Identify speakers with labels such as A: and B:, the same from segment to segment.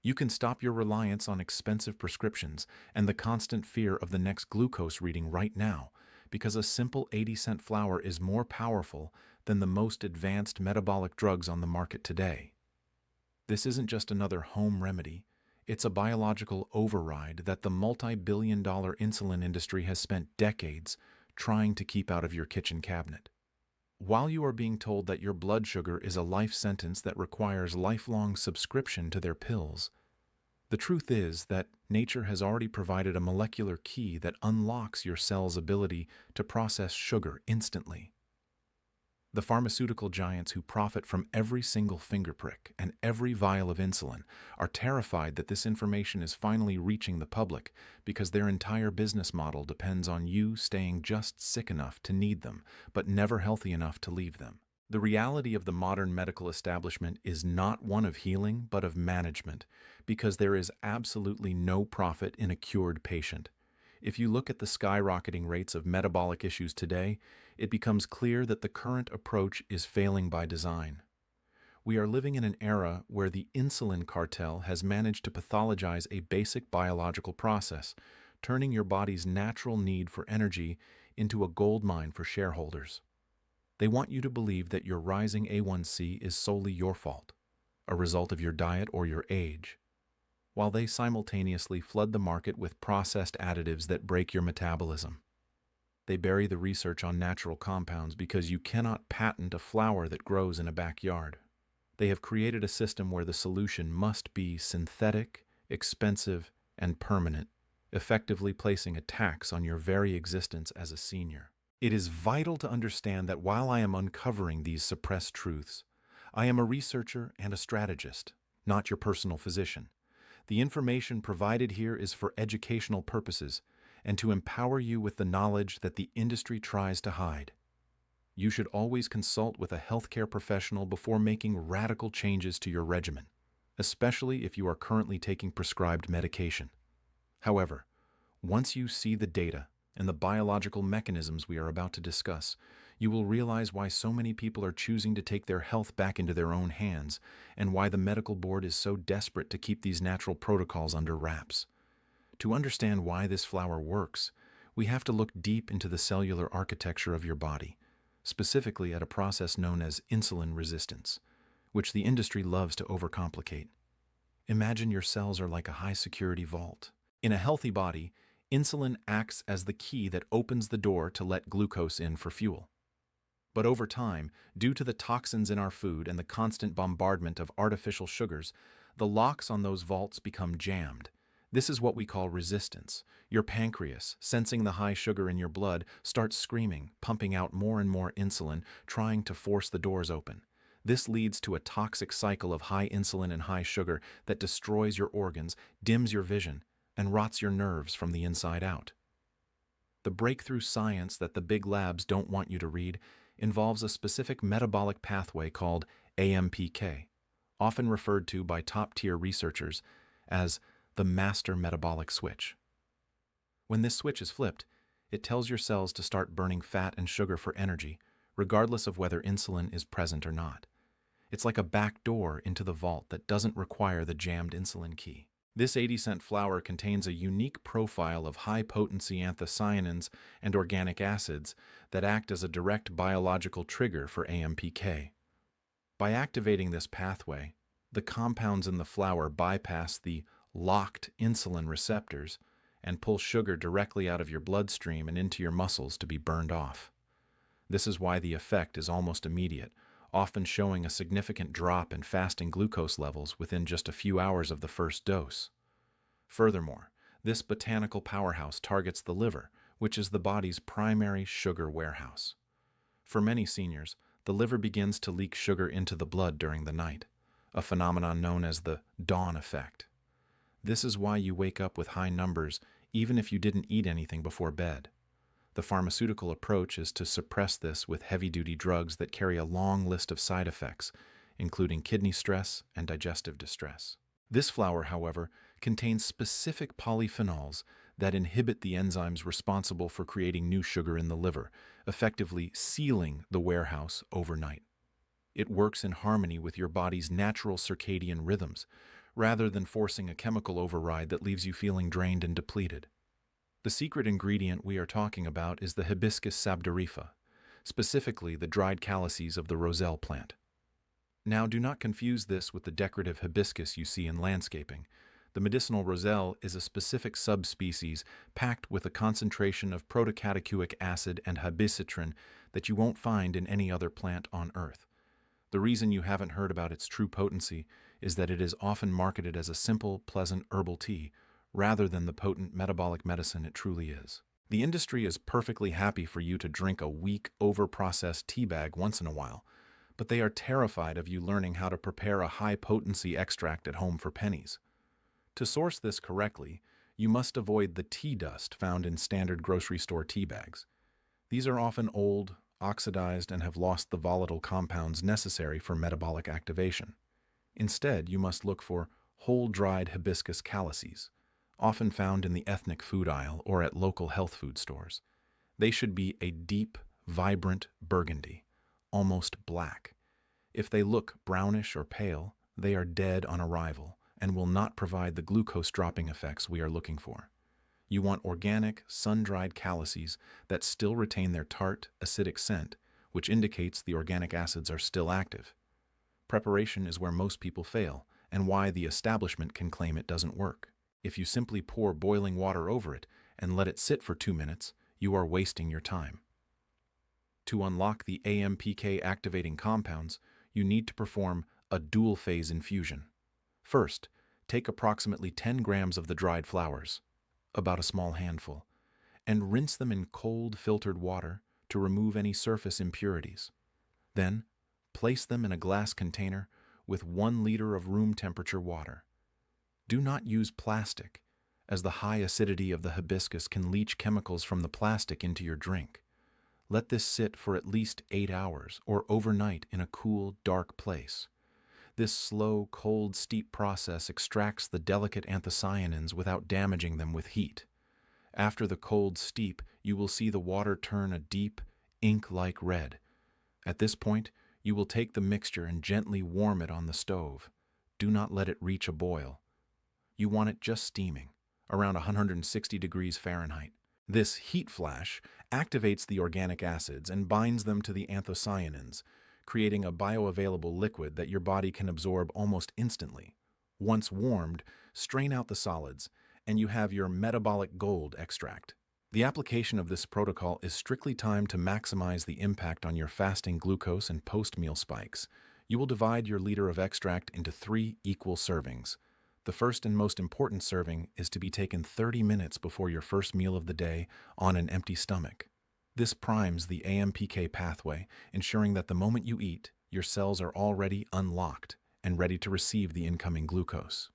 A: You can stop your reliance on expensive prescriptions and the constant fear of the next glucose reading right now, because a simple 80-cent flower is more powerful than the most advanced metabolic drugs on the market today. This isn't just another home remedy, it's a biological override that the multi-billion-dollar insulin industry has spent decades trying to keep out of your kitchen cabinet. While you are being told that your blood sugar is a life sentence that requires lifelong subscription to their pills, the truth is that nature has already provided a molecular key that unlocks your cell's ability to process sugar instantly. The pharmaceutical giants who profit from every single finger prick and every vial of insulin are terrified that this information is finally reaching the public because their entire business model depends on you staying just sick enough to need them, but never healthy enough to leave them. The reality of the modern medical establishment is not one of healing, but of management, because there is absolutely no profit in a cured patient. If you look at the skyrocketing rates of metabolic issues today, it becomes clear that the current approach is failing by design. We are living in an era where the Insulin Cartel has managed to pathologize a basic biological process, turning your body's natural need for energy into a goldmine for shareholders. They want you to believe that your rising A1C is solely your fault, a result of your diet or your age, while they simultaneously flood the market with processed additives that break your metabolism. They bury the research on natural compounds because you cannot patent a flower that grows in a backyard. They have created a system where the solution must be synthetic, expensive, and permanent, effectively placing a tax on your very existence as a senior. It is vital to understand that while I am uncovering these suppressed truths, I am a researcher and a strategist, not your personal physician. The information provided here is for educational purposes and to empower you with the knowledge that the industry tries to hide. You should always consult with a healthcare professional before making radical changes to your regimen, especially if you are currently taking prescribed medication. However, once you see the data and the biological mechanisms we are about to discuss, you will realize why so many people are choosing to take their health back into their own hands and why the medical board is so desperate to keep these natural protocols under wraps. To understand why this flower works, we have to look deep into the cellular architecture of your body, specifically at a process known as insulin resistance, which the industry loves to overcomplicate. Imagine your cells are like a high-security vault. In a healthy body, insulin acts as the key that opens the door to let glucose in for fuel. But over time, due to the toxins in our food and the constant bombardment of artificial sugars, the locks on those vaults become jammed. This is what we call resistance. Your pancreas, sensing the high sugar in your blood, starts screaming, pumping out more and more insulin, trying to force the doors open. This leads to a toxic cycle of high insulin and high sugar that destroys your organs, dims your vision, and rots your nerves from the inside out. The breakthrough science that the big labs don't want you to read involves a specific metabolic pathway called AMPK, often referred to by top-tier researchers as the master metabolic switch. When this switch is flipped, it tells your cells to start burning fat and sugar for energy, regardless of whether insulin is present or not. It's like a back door into the vault that doesn't require the jammed insulin key. This 80-cent flower contains a unique profile of high-potency anthocyanins and organic acids that act as a direct biological trigger for AMPK. By activating this pathway, the compounds in the flower bypass the locked insulin receptors and pull sugar directly out of your bloodstream and into your muscles to be burned off. This is why the effect is almost immediate, often showing a significant drop in fasting glucose levels within just a few hours of the first dose. Furthermore, this botanical powerhouse targets the liver, which is the body's primary sugar warehouse. For many seniors, the liver begins to leak sugar into the blood during the night, a phenomenon known as the dawn effect. This is why you wake up with high numbers even if you didn't eat anything before bed. The pharmaceutical approach is to suppress this with heavy-duty drugs that carry a long list of side effects, including kidney stress and digestive distress. This flower, however, contains specific polyphenols that inhibit the enzymes responsible for creating new sugar in the liver, effectively sealing the warehouse overnight. It works in harmony with your body's natural circadian rhythms, rather than forcing a chemical override that leaves you feeling drained and depleted. The secret ingredient we are talking about is the Hibiscus sabdariffa, specifically the dried calyces of the Roselle plant. Now, do not confuse this with the decorative hibiscus you see in landscaping. The medicinal Roselle is a specific subspecies packed with a concentration of protocatechuic acid and hibiscitrin that you won't find in any other plant on Earth. The reason you haven't heard about its true potency is that it is often marketed as a simple, pleasant herbal tea, rather than the potent metabolic medicine it truly is. The industry is perfectly happy for you to drink a weak, over-processed tea bag once in a while, but they are terrified of you learning how to prepare a high-potency extract at home for pennies. To source this correctly, you must avoid the tea dust found in standard grocery store tea bags. These are often old, oxidized, and have lost the volatile compounds necessary for metabolic activation. Instead, you must look for whole-dried hibiscus calyces, often found in the ethnic food aisle or at local health food stores. They should be a deep, vibrant burgundy, almost black. If they look brownish or pale, they are dead on arrival and will not provide the glucose dropping effects we are looking for. You want organic, sun-dried calyces that still retain their tart, acidic scent, which indicates the organic acids are still active. Preparation is where most people fail, and why the establishment can claim it doesn't work. If you simply pour boiling water over it and let it sit for 2 minutes, you are wasting your time. To unlock the AMPK activating compounds, you need to perform a dual-phase infusion. First, take approximately 10 grams of the dried flowers, about a small handful, and rinse them in cold filtered water to remove any surface impurities. Then, place them in a glass container with 1 liter of room temperature water. Do not use plastic, as the high acidity of the hibiscus can leach chemicals from the plastic into your drink. Let this sit for at least 8 hours or overnight in a cool, dark place. This slow, cold steep process extracts the delicate anthocyanins without damaging them with heat. After the cold steep, you will see the water turn a deep, ink-like red. At this point, you will take the mixture and gently warm it on the stove. Do not let it reach a boil. You want it just steaming, around 160 degrees Fahrenheit. This heat flash activates the organic acids and binds them to the anthocyanins, creating a bioavailable liquid that your body can absorb almost instantly. Once warmed, strain out the solids, and you have your metabolic gold extract. The application of this protocol is strictly timed to maximize the impact on your fasting glucose and post-meal spikes. You will divide your liter of extract into 3 equal servings. The first and most important serving is to be taken 30 minutes before your first meal of the day on an empty stomach. This primes the AMPK pathway, ensuring that the moment you eat, your cells are already unlocked and ready to receive the incoming glucose.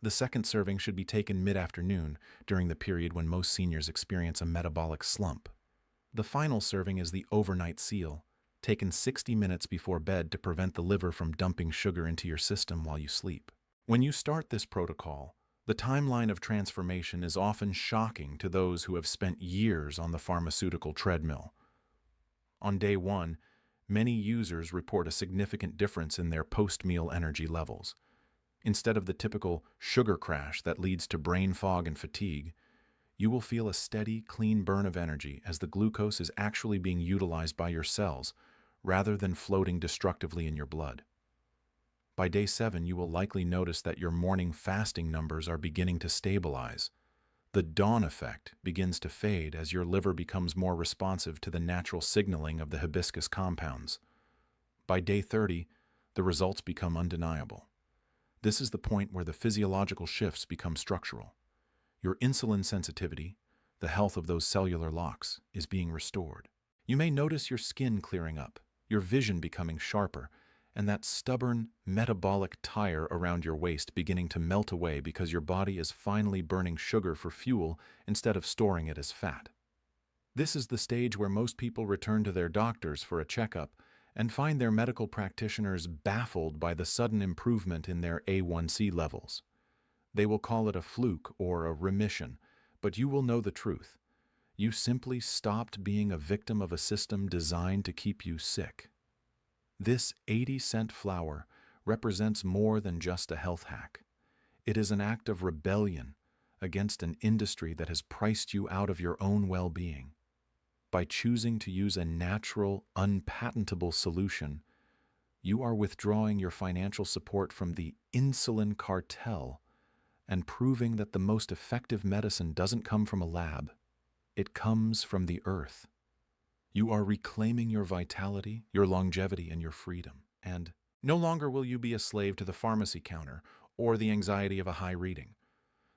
A: The second serving should be taken mid-afternoon, during the period when most seniors experience a metabolic slump. The final serving is the overnight seal, taken 60 minutes before bed to prevent the liver from dumping sugar into your system while you sleep. When you start this protocol, the timeline of transformation is often shocking to those who have spent years on the pharmaceutical treadmill. On day 1, many users report a significant difference in their post-meal energy levels. Instead of the typical sugar crash that leads to brain fog and fatigue, you will feel a steady, clean burn of energy as the glucose is actually being utilized by your cells, rather than floating destructively in your blood. By day 7, you will likely notice that your morning fasting numbers are beginning to stabilize. The dawn effect begins to fade as your liver becomes more responsive to the natural signaling of the hibiscus compounds. By day 30, the results become undeniable. This is the point where the physiological shifts become structural. Your insulin sensitivity, the health of those cellular locks, is being restored. You may notice your skin clearing up, your vision becoming sharper, and that stubborn metabolic tire around your waist beginning to melt away because your body is finally burning sugar for fuel instead of storing it as fat. This is the stage where most people return to their doctors for a checkup and find their medical practitioners baffled by the sudden improvement in their A1C levels. They will call it a fluke or a remission, but you will know the truth. You simply stopped being a victim of a system designed to keep you sick. This 80-cent flower represents more than just a health hack. It is an act of rebellion against an industry that has priced you out of your own well-being. By choosing to use a natural, unpatentable solution, you are withdrawing your financial support from the Insulin Cartel and proving that the most effective medicine doesn't come from a lab. It comes from the earth. You are reclaiming your vitality, your longevity, and your freedom. And no longer will you be a slave to the pharmacy counter or the anxiety of a high reading.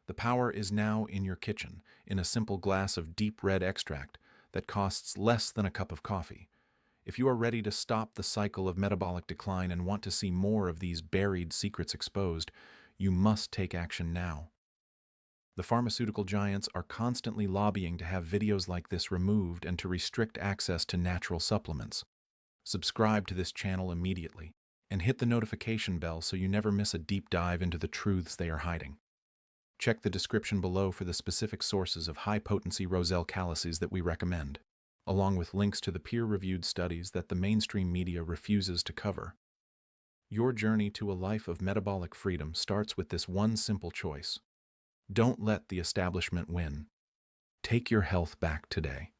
A: The power is now in your kitchen, in a simple glass of deep red extract that costs less than a cup of coffee. If you are ready to stop the cycle of metabolic decline and want to see more of these buried secrets exposed, you must take action now. The pharmaceutical giants are constantly lobbying to have videos like this removed and to restrict access to natural supplements. Subscribe to this channel immediately and hit the notification bell so you never miss a deep dive into the truths they are hiding. Check the description below for the specific sources of high-potency Roselle Calyces that we recommend, along with links to the peer-reviewed studies that the mainstream media refuses to cover. Your journey to a life of metabolic freedom starts with this one simple choice. Don't let the establishment win. Take your health back today.